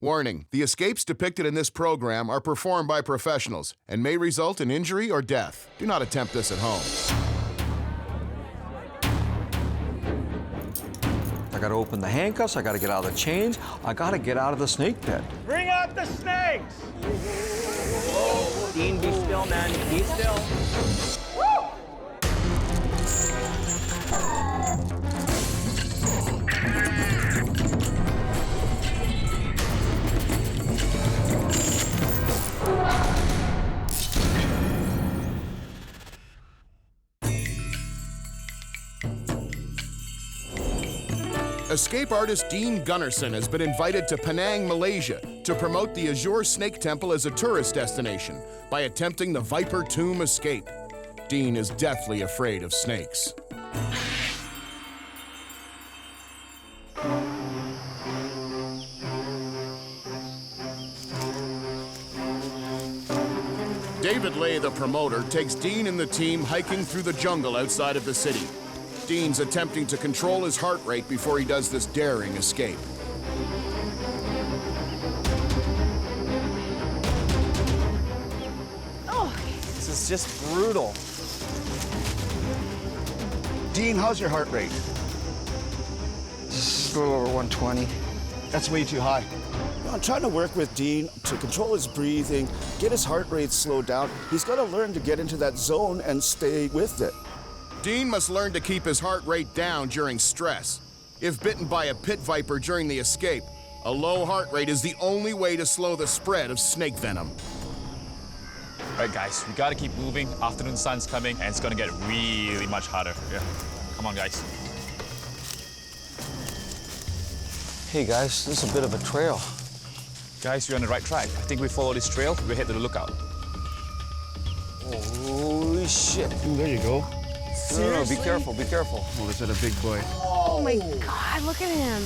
Warning, the escapes depicted in this program are performed by professionals and may result in injury or death. Do not attempt this at home. I gotta open the handcuffs, I gotta get out of the chains, I gotta get out of the snake pit. Bring out the snakes! Dean, be still, man. Be still. Escape artist Dean Gunnarson has been invited to Penang, Malaysia to promote the Azure Snake Temple as a tourist destination by attempting the Viper Tomb escape. Dean is deathly afraid of snakes. David Lay, the promoter, takes Dean and the team hiking through the jungle outside of the city. Dean's attempting to control his heart rate before he does this daring escape. Oh, this is just brutal. Dean, how's your heart rate? Just a little over 120. That's way too high. I'm trying to work with Dean to control his breathing, get his heart rate slowed down. He's got to learn to get into that zone and stay with it. Dean must learn to keep his heart rate down during stress. If bitten by a pit viper during the escape, a low heart rate is the only way to slow the spread of snake venom. All right, guys, we gotta keep moving. Afternoon sun's coming, and it's gonna get really much harder. Yeah. Come on, guys. Hey guys, this is a bit of a trail. Guys, you're on the right track. I think we follow this trail, we head to the lookout. Holy shit. Ooh, there you go. No, be careful, be careful. Oh, is that a big boy? oh my God, look at him.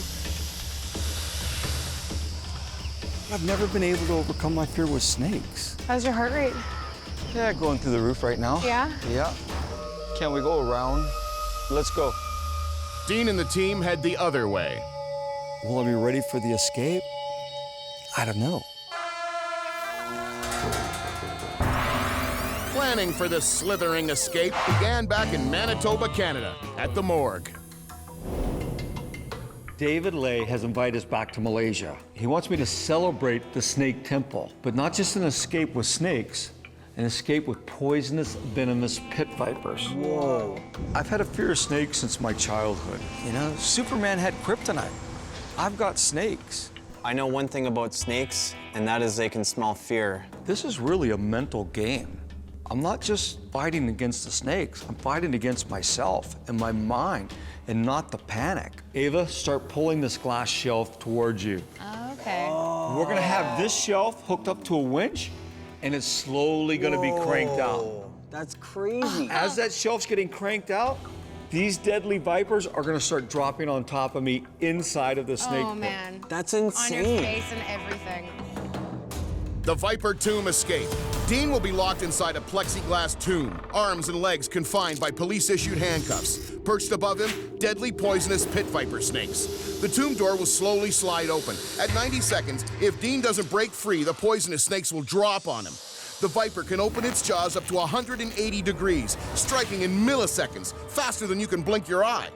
I've never been able to overcome my fear with snakes. How's your heart rate? Yeah, going through the roof right now. Yeah? Yeah. Can we go around? Let's go. Dean and the team head the other way. Will I be ready for the escape? I don't know. Planning for this slithering escape began back in Manitoba, Canada, at the morgue. David Lay has invited us back to Malaysia. He wants me to celebrate the snake temple, but not just an escape with snakes, an escape with poisonous, venomous pit vipers. Whoa. I've had a fear of snakes since my childhood. You know, Superman had kryptonite. I've got snakes. I know one thing about snakes, and that is they can smell fear. This is really a mental game. I'm not just fighting against the snakes, I'm fighting against myself and my mind, and not the panic. Ava, start pulling this glass shelf towards you. Okay. We're gonna have this shelf hooked up to a winch, and it's slowly gonna be cranked out. That's crazy. As that shelf's getting cranked out, these deadly vipers are gonna start dropping on top of me inside of the snake Oh, pit. man. That's On insane. your face and everything. The Viper Tomb escape. Dean will be locked inside a plexiglass tomb, arms and legs confined by police-issued handcuffs. Perched above him, deadly poisonous pit viper snakes. The tomb door will slowly slide open. At 90 seconds, if Dean doesn't break free, the poisonous snakes will drop on him. The viper can open its jaws up to 180 degrees, striking in milliseconds, faster than you can blink your eye.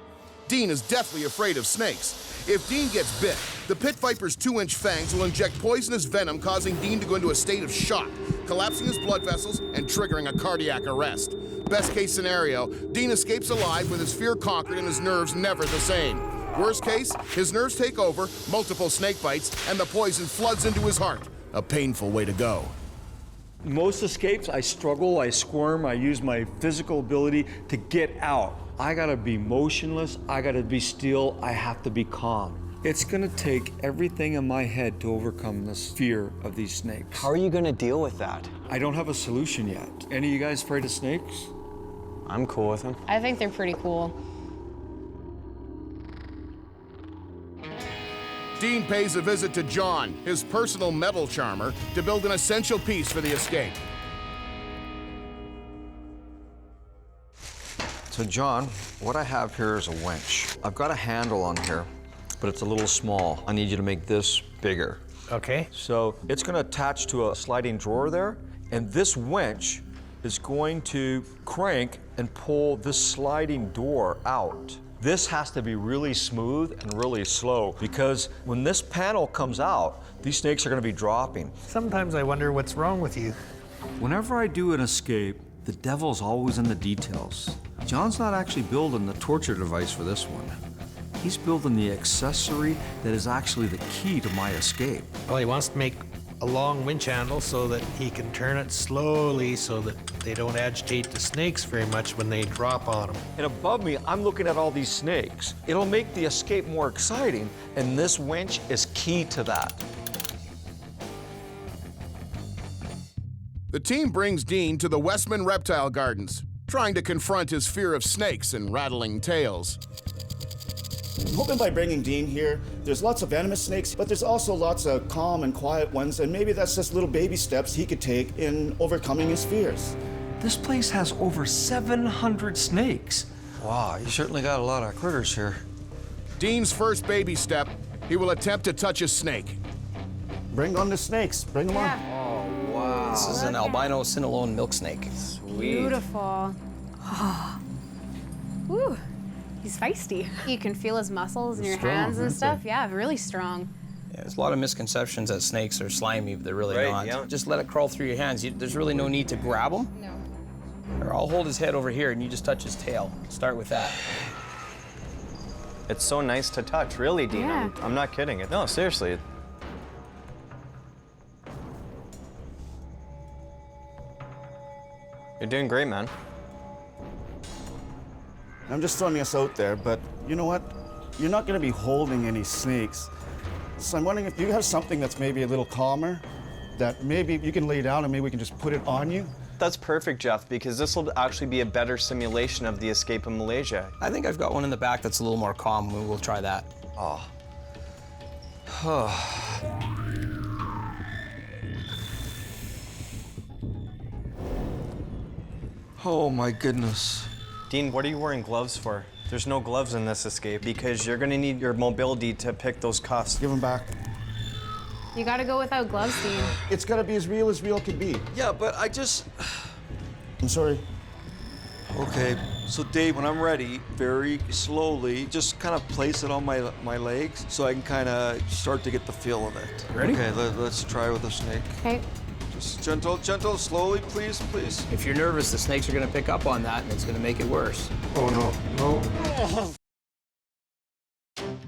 Dean is deathly afraid of snakes. If Dean gets bit, the pit viper's 2-inch fangs will inject poisonous venom, causing Dean to go into a state of shock, collapsing his blood vessels and triggering a cardiac arrest. Best case scenario, Dean escapes alive with his fear conquered and his nerves never the same. Worst case, his nerves take over, multiple snake bites, and the poison floods into his heart. A painful way to go. Most escapes, I struggle, I squirm, I use my physical ability to get out. I gotta be motionless, I gotta be still, I have to be calm. It's gonna take everything in my head to overcome this fear of these snakes. How are you gonna deal with that? I don't have a solution yet. Any of you guys afraid of snakes? I'm cool with them. I think they're pretty cool. Dean pays a visit to John, his personal metal charmer, to build an essential piece for the escape. So John, what I have here is a winch. I've got a handle on here, but it's a little small. I need you to make this bigger. Okay. So it's going to attach to a sliding drawer there, and this winch is going to crank and pull this sliding door out. This has to be really smooth and really slow because when this panel comes out, these snakes are going to be dropping. Sometimes I wonder what's wrong with you. Whenever I do an escape, the devil's always in the details. John's not actually building the torture device for this one. He's building the accessory that is actually the key to my escape. Well, he wants to make a long winch handle so that he can turn it slowly so that they don't agitate the snakes very much when they drop on them. And above me, I'm looking at all these snakes. It'll make the escape more exciting, and this winch is key to that. The team brings Dean to the Westman Reptile Gardens, trying to confront his fear of snakes and rattling tails. I'm hoping by bringing Dean here, there's lots of venomous snakes, but there's also lots of calm and quiet ones, and maybe that's just little baby steps he could take in overcoming his fears. This place has over 700 snakes. Wow, you certainly got a lot of critters here. Dean's first baby step, he will attempt to touch a snake. Bring on the snakes, bring them on. This is an albino Cinnalone milk snake. Beautiful. Woo. He's feisty. You can feel his muscles in your hands and stuff. Yeah, really strong. Yeah, there's a lot of misconceptions that snakes are slimy, but they're really not. Yeah. Just let it crawl through your hands. There's really no need to grab him. No. Or I'll hold his head over here and you just touch his tail. Start with that. It's so nice to touch, really, Dean. Yeah. I'm not kidding. No, seriously. You're doing great, man. I'm just throwing this out there, but you know what? You're not going to be holding any snakes. So I'm wondering if you have something that's maybe a little calmer, that maybe you can lay down and maybe we can just put it on you. That's perfect, Jeff, because this will actually be a better simulation of the escape in Malaysia. I think I've got one in the back that's a little more calm. We'll try that. Oh. Oh my goodness. Dean, what are you wearing gloves for? There's no gloves in this escape because you're gonna need your mobility to pick those cuffs. Give them back. You gotta go without gloves, Dean. It's got to be as real can be. Yeah, but I just... I'm sorry. Okay, so Dave, when I'm ready, very slowly, just kind of place it on my legs so I can kind of start to get the feel of it. Ready? Okay, let's try with the snake. Okay. Just gentle, slowly, please. If you're nervous, the snakes are going to pick up on that and it's going to make it worse. Oh, no.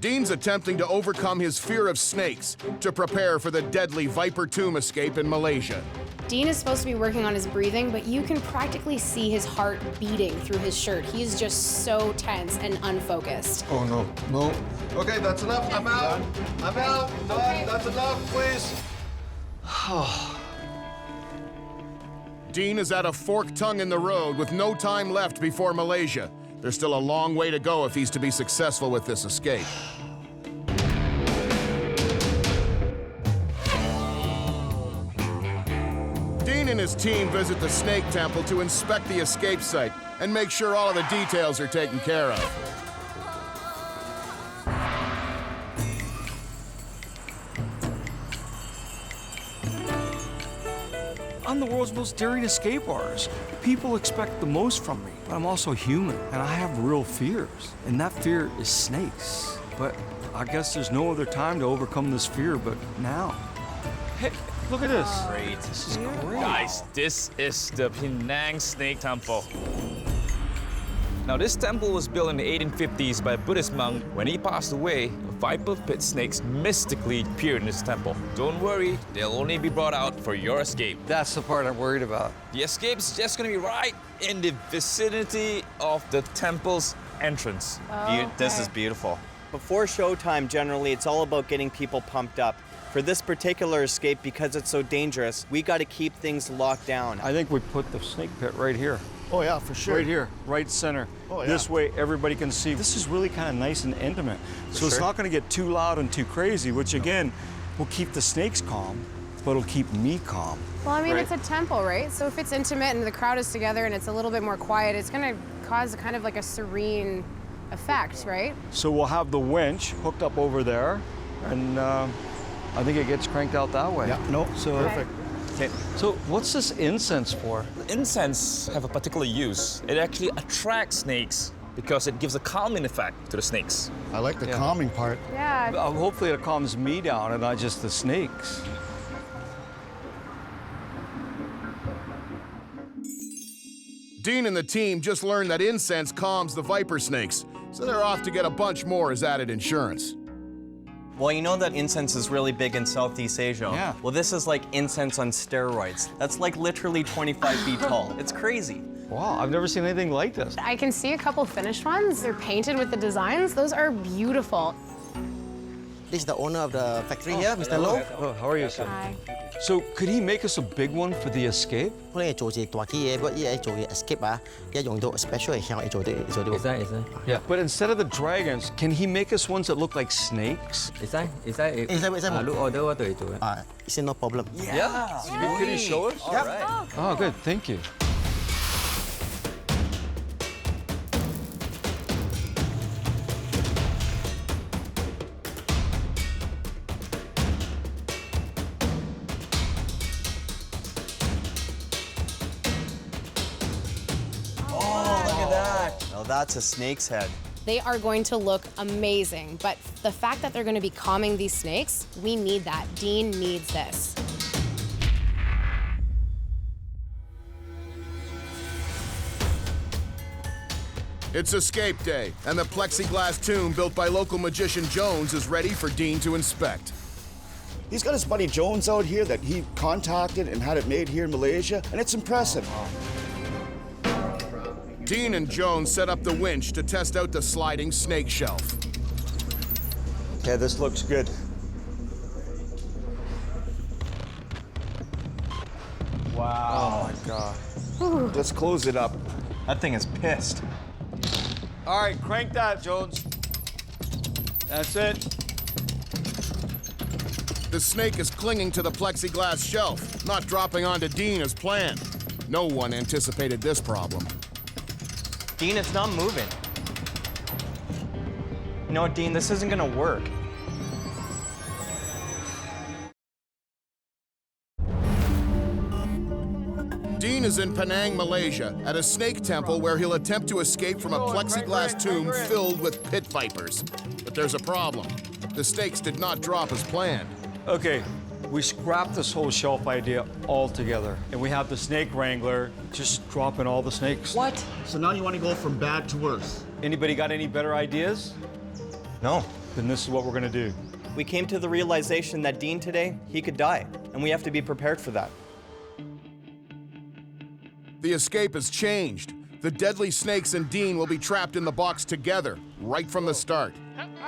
Dean's attempting to overcome his fear of snakes to prepare for the deadly Viper Tomb escape in Malaysia. Dean is supposed to be working on his breathing, but you can practically see his heart beating through his shirt. He is just so tense and unfocused. Oh, no. Okay, that's enough. I'm out. Done. That's enough, please. Dean is at a forked tongue in the road with no time left before Malaysia. There's still a long way to go if he's to be successful with this escape. Dean and his team visit the Snake Temple to inspect the escape site and make sure all of the details are taken care of. I'm the world's most daring escape artist. People expect the most from me, but I'm also human, and I have real fears. And that fear is snakes. But I guess there's no other time to overcome this fear but now. Hey, look at this. Great. This is great. Guys, this is the Penang Snake Temple. Now, this temple was built in the 1850s by a Buddhist monk. When he passed away, viper pit snakes mystically appeared in this temple. Don't worry, they'll only be brought out for your escape. That's the part I'm worried about. The escape's just gonna be right in the vicinity of the temple's entrance. This is beautiful. Before showtime, generally, it's all about getting people pumped up. For this particular escape, because it's so dangerous, we got to keep things locked down. I think we put the snake pit right here. Oh, yeah, for sure. Right here, right center. Oh, yeah. This way everybody can see. This is really kind of nice and intimate. So it's sure. not going to get too loud and too crazy, which again, will keep the snakes calm, but it'll keep me calm. Well, I mean, Right. it's a temple, right? So if it's intimate and the crowd is together and it's a little bit more quiet, it's gonna cause kind of like a serene effect, right? So we'll have the winch hooked up over there, and I think it gets cranked out that way. Yeah, no, So, perfect. Okay. So what's this incense for? Incense have a particular use. It actually attracts snakes because it gives a calming effect to the snakes. I like the calming part. Yeah. Hopefully it calms me down and not just the snakes. Dean and the team just learned that incense calms the viper snakes, so they're off to get a bunch more as added insurance. Well, you know that incense is really big in Southeast Asia. Yeah. Well, this is like incense on steroids. That's like literally 25 feet tall. It's crazy. Wow, I've never seen anything like this. I can see a couple finished ones. They're painted with the designs. Those are beautiful. This is the owner of the factory here, Mr. Low. Oh, how are you, sir? Hi. So could he make us a big one for the escape? 我哋做住大啲嘢，不過依家做嘢 escape 啊，一用到 special 嘅嚟做啲。Yeah. But instead of the dragons, can he make us ones that look like snakes? It's no problem. Yeah. Can you show us? Yeah. Oh, good. Thank you. Now that's a snake's head. They are going to look amazing, but the fact that they're going to be calming these snakes, we need that. Dean needs this. It's escape day, and the plexiglass tomb built by local magician Jones is ready for Dean to inspect. He's got his buddy Jones out here that he contacted and had it made here in Malaysia, and it's impressive. Dean and Jones set up the winch to test out the sliding snake shelf. Okay, this looks good. Wow. Oh my God. Let's close it up. That thing is pissed. All right, crank that, Jones. That's it. The snake is clinging to the plexiglass shelf, not dropping onto Dean as planned. No one anticipated this problem. Dean, it's not moving. No, Dean, this isn't gonna work. Dean is in Penang, Malaysia, at a snake temple where he'll attempt to escape from a plexiglass tomb filled with pit vipers. But there's a problem. The snakes did not drop as planned. Okay, we scrapped this whole shelf idea altogether, and we have the snake wrangler just dropping all the snakes. What? So now you want to go from bad to worse. Anybody got any better ideas? No. Then this is what we're gonna do. We came to the realization that Dean today, he could die, and we have to be prepared for that. The escape has changed. The deadly snakes and Dean will be trapped in the box together, right from the start.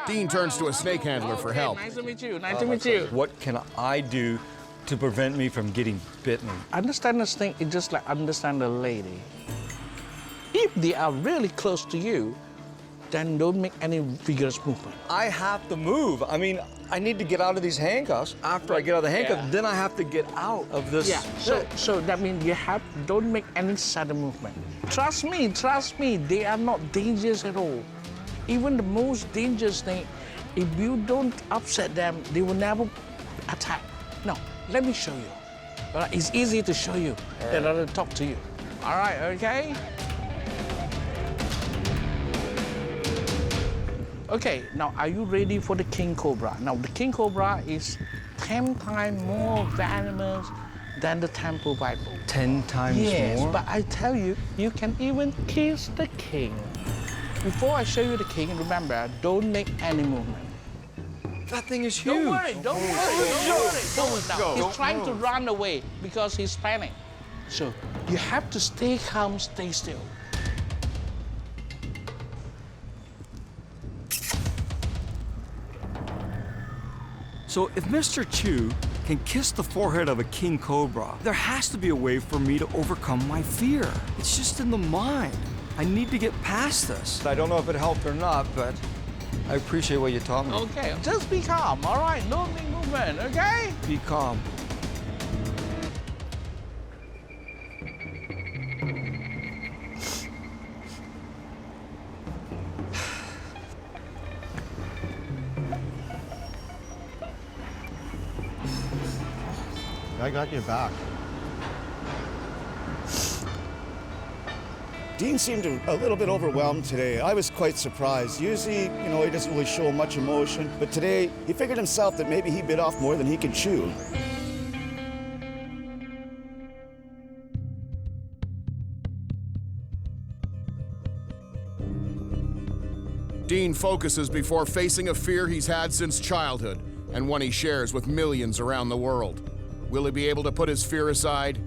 Dean turns to a snake handler for help. Nice to meet you. Nice to meet you. What can I do to prevent me from getting bitten? Understand the snake is just like understand the lady. If they are really close to you, then don't make any vigorous movement. I have to move. I mean, I need to get out of these handcuffs. After I get out of the handcuffs, then I have to get out of this. Yeah. So that means you don't make any sudden movement. Trust me, they are not dangerous at all. Even the most dangerous snake, if you don't upset them, they will never attack. No, let me show you. All right, it's easy to show you than to talk to you. All right, okay? Okay, now are you ready for the King Cobra? Now the King Cobra is 10 times more venomous than the temple viper. 10 times Yes, more? but I tell you, you can even kiss the king. Before I show you the king, remember, don't make any movement. That thing is huge. Don't worry. Now, he's trying to run away because he's panicked. So you have to stay calm, stay still. So if Mr. Chu can kiss the forehead of a king cobra, there has to be a way for me to overcome my fear. It's just in the mind. I need to get past this. I don't know if it helped or not, but I appreciate what you taught me. Okay, just be calm, all right? No big movement, okay? Be calm. I got your back. Dean seemed a little bit overwhelmed today. I was quite surprised. Usually, you know, he doesn't really show much emotion, but today he figured himself that maybe he bit off more than he could chew. Dean focuses before facing a fear he's had since childhood, and one he shares with millions around the world. Will he be able to put his fear aside?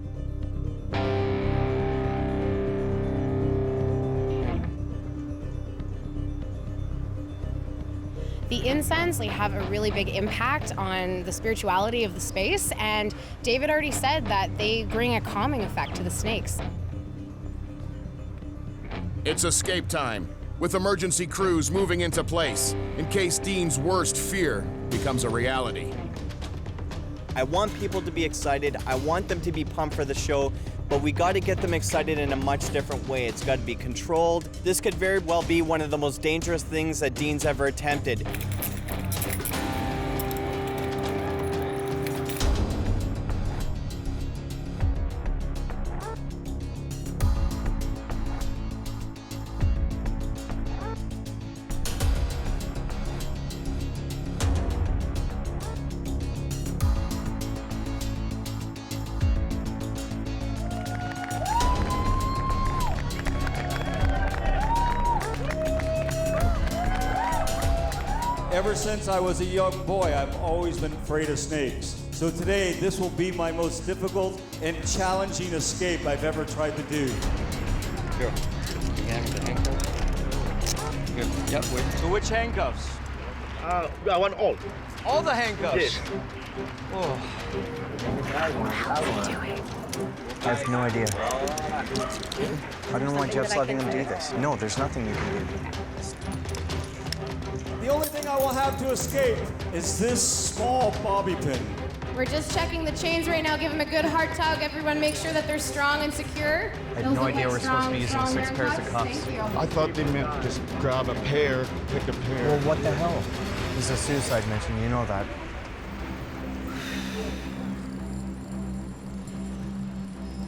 The incense have a really big impact on the spirituality of the space, and David already said that they bring a calming effect to the snakes. It's escape time, with emergency crews moving into place in case Dean's worst fear becomes a reality. I want people to be excited. I want them to be pumped for the show, but we got to get them excited in a much different way. It's got to be controlled. This could very well be one of the most dangerous things that Dean's ever attempted. Ever since I was a young boy, I've always been afraid of snakes. So today, this will be my most difficult and challenging escape I've ever tried to do. Here. Good. Yep. Wait. So which handcuffs? I want all. All the handcuffs. Yes. Oh. I have no idea. I don't know why Jeff's letting him do this. No, there's nothing you can do. The only thing I will have to escape is this small bobby pin. We're just checking the chains right now. Give them a good hard tug. Everyone make sure that they're strong and secure. I had no idea we're supposed to be using 6 pairs of cuffs. Thank you. I thought they meant just grab a pair, pick a pair. Well, what the hell? This is a suicide mission, you know that.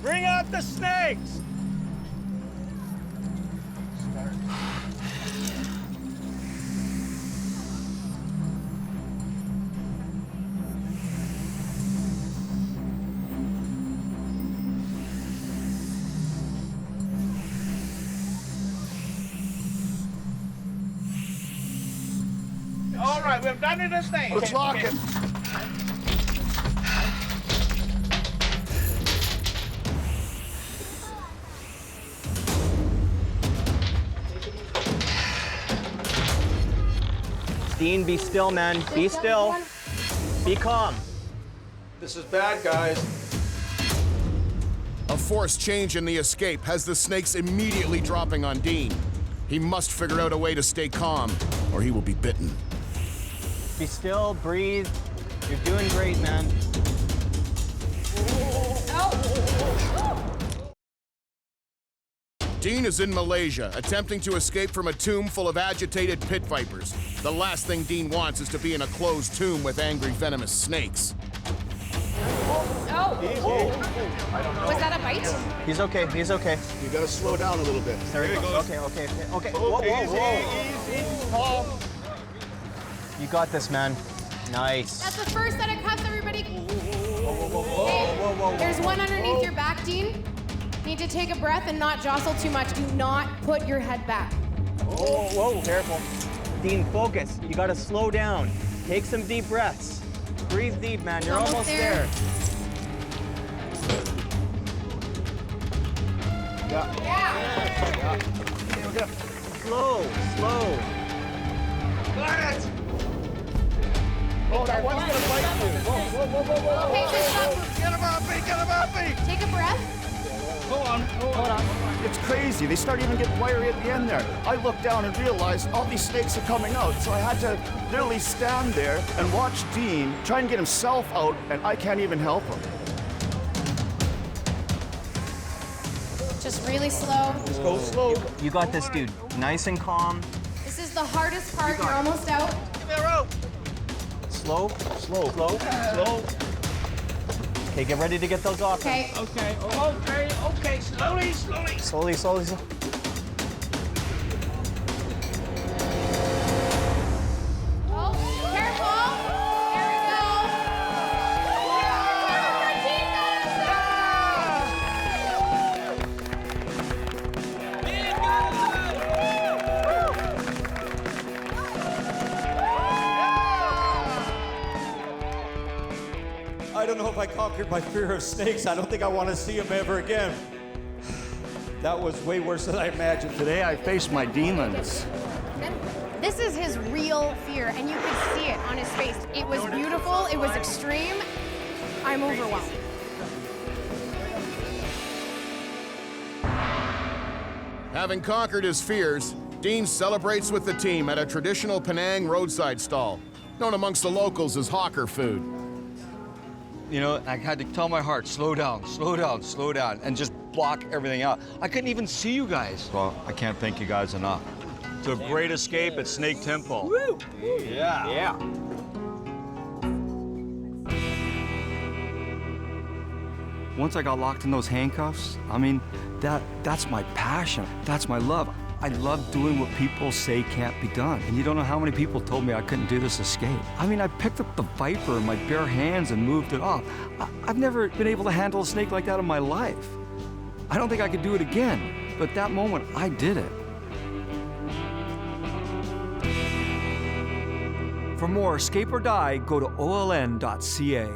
Bring out the snakes! All right, we've done it this thing. Let's lock it. Dean, be still, man. Be still. Be calm. This is bad, guys. A forced change in the escape has the snakes immediately dropping on Dean. He must figure out a way to stay calm, or he will be bitten. Be still, breathe. You're doing great, man. Dean is in Malaysia, attempting to escape from a tomb full of agitated pit vipers. The last thing Dean wants is to be in a closed tomb with angry, venomous snakes. Oh! Was that a bite? He's okay. He's okay. You gotta slow down a little bit. There he goes. Okay. Whoa. Calm. You got this, man. Nice. That's the first set of cuffs, everybody. Whoa. There's one underneath your back, Dean. Need to take a breath and not jostle too much. Do not put your head back. Whoa. Careful. Dean, focus. You gotta slow down. Take some deep breaths. Breathe deep, man. You're almost there. Yeah. Slow. Got it. Oh, that one's gonna bite you. Whoa. Okay, good stop. Get him off me. Take a breath. Hold on. It's crazy. They start even getting wiry at the end there. I looked down and realized all these snakes are coming out, so I had to literally stand there and watch Dean try and get himself out, and I can't even help him. Just really slow. Just go slow. You got this, dude. Nice and calm. This is the hardest part. You're almost out. Give me a rope. Slow. Okay, get ready to get those off. Okay. Okay, okay. Slowly. Slowly. Oh, careful. There we go. I don't know if I conquered my fear of snakes. I don't think I want to see them ever again. That was way worse than I imagined. Today I faced my demons. This is his real fear, and you could see it on his face. It was beautiful, it was extreme. I'm overwhelmed. Having conquered his fears, Dean celebrates with the team at a traditional Penang roadside stall, known amongst the locals as hawker food. You know, I had to tell my heart, slow down, and just block everything out. I couldn't even see you guys. Well, I can't thank you guys enough. It's a great escape at Snake Temple. Woo! Yeah. Once I got locked in those handcuffs, I mean, that's my passion. That's my love. I love doing what people say can't be done. And you don't know how many people told me I couldn't do this escape. I mean, I picked up the viper in my bare hands and moved it off. I've never been able to handle a snake like that in my life. I don't think I could do it again, but that moment, I did it. For more Escape or Die, go to oln.ca.